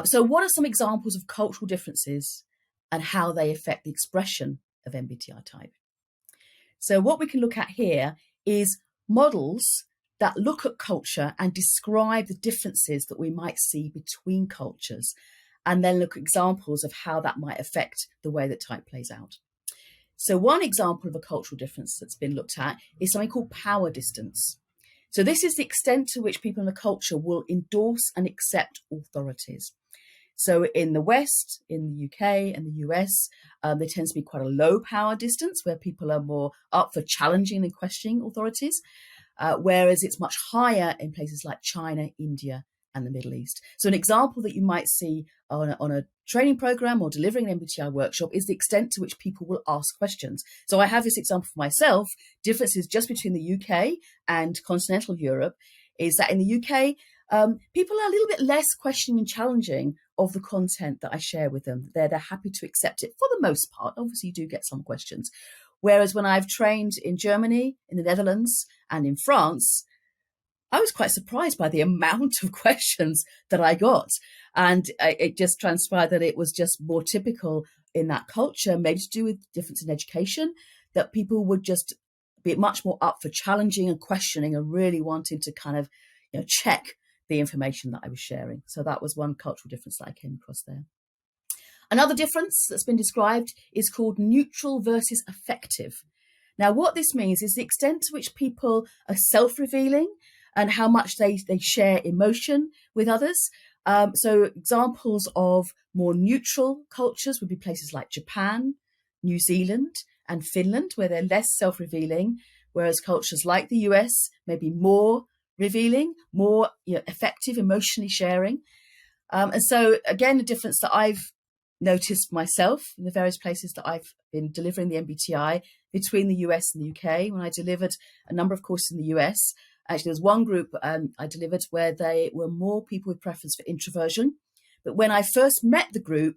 So what are some examples of cultural differences and how they affect the expression of MBTI type? So what we can look at here is models that look at culture and describe the differences that we might see between cultures, and then look at examples of how that might affect the way that type plays out. So one example of a cultural difference that's been looked at is something called power distance. So this is the extent to which people in a culture will endorse and accept authorities. So in the West, in the UK and the US, there tends to be quite a low power distance where people are more up for challenging and questioning authorities, whereas it's much higher in places like China, India, and the Middle East. So an example that you might see on a training program or delivering an MBTI workshop is the extent to which people will ask questions. So I have this example for myself. Differences just between the UK and continental Europe is that in the UK, people are a little bit less questioning and challenging of the content that I share with them. They're happy to accept it for the most part. Obviously, you do get some questions. Whereas when I've trained in Germany, in the Netherlands, and in France, I was quite surprised by the amount of questions that I got. And it just transpired that it was just more typical in that culture, maybe to do with difference in education, that people would just be much more up for challenging and questioning and really wanting to kind of, check the information that I was sharing. So that was one cultural difference that I came across there. Another difference that's been described is called neutral versus affective. Now, what this means is the extent to which people are self-revealing and how much they share emotion with others. So examples of more neutral cultures would be places like Japan, New Zealand, and Finland, where they're less self-revealing, whereas cultures like the US may be more revealing, more effective, emotionally sharing. And so, again, a difference that I've noticed myself in the various places that I've been delivering the MBTI between the US and the UK. When I delivered a number of courses in the US, actually, there was one group I delivered where they were more people with preference for introversion. But when I first met the group,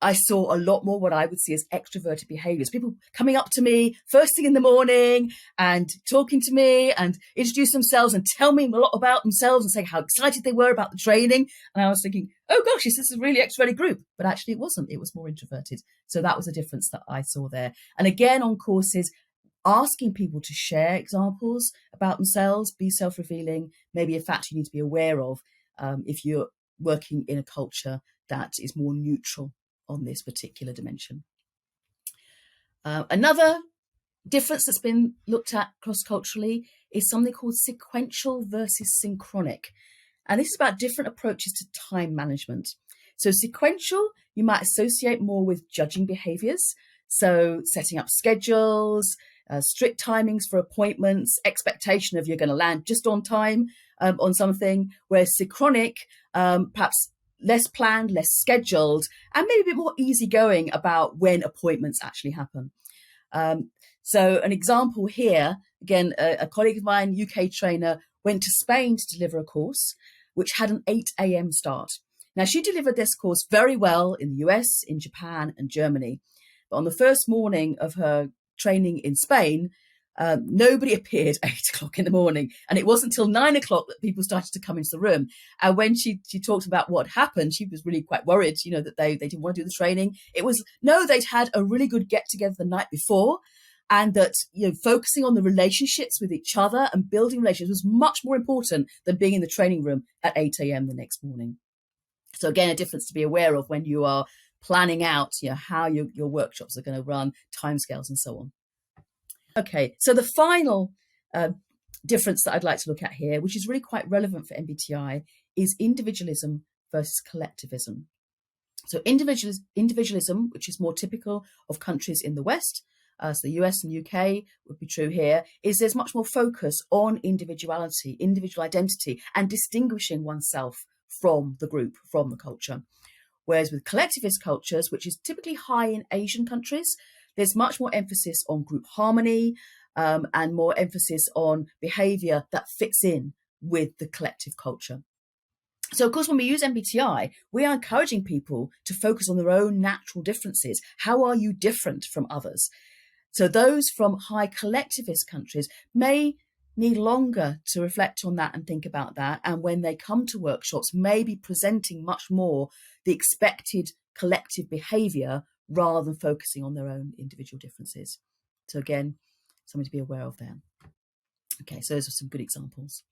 I saw a lot more what I would see as extroverted behaviors. People coming up to me first thing in the morning and talking to me and introduce themselves and tell me a lot about themselves and saying how excited they were about the training. And I was thinking, oh gosh, this is a really extroverted group. But actually it wasn't. It was more introverted. So that was a difference that I saw there. And again, on courses, asking people to share examples about themselves, be self-revealing, maybe a fact you need to be aware of if you're working in a culture that is more neutral on this particular dimension. Another difference that's been looked at cross-culturally is something called sequential versus synchronic. And this is about different approaches to time management. So sequential, you might associate more with judging behaviors. So setting up schedules, strict timings for appointments, expectation of you're going to land just on time on something, whereas synchronic, perhaps less planned, less scheduled, and maybe a bit more easygoing about when appointments actually happen. So an example here, again, a colleague of mine, UK trainer, went to Spain to deliver a course, which had an 8 a.m. start. Now, she delivered this course very well in the US, in Japan, and Germany. But on the first morning of her training in Spain, nobody appeared 8 o'clock in the morning. And it wasn't until 9 o'clock that people started to come into the room. And when she talked about what happened, she was really quite worried, that they didn't want to do the training. It was, no, they'd had a really good get together the night before. And that, focusing on the relationships with each other and building relationships was much more important than being in the training room at 8 a.m. the next morning. So again, a difference to be aware of when you are planning out, how your workshops are going to run, timescales and so on. Okay, so the final difference that I'd like to look at here, which is really quite relevant for MBTI, is individualism versus collectivism. So individualism, which is more typical of countries in the West, so the US and UK would be true here, is there's much more focus on individuality, individual identity, and distinguishing oneself from the group, from the culture. Whereas with collectivist cultures, which is typically high in Asian countries, there's much more emphasis on group harmony and more emphasis on behavior that fits in with the collective culture. So, of course, when we use MBTI, we are encouraging people to focus on their own natural differences. How are you different from others? So those from high collectivist countries may need longer to reflect on that and think about that. And when they come to workshops, maybe presenting much more the expected collective behaviour rather than focusing on their own individual differences. So again, something to be aware of there. Okay, so those are some good examples.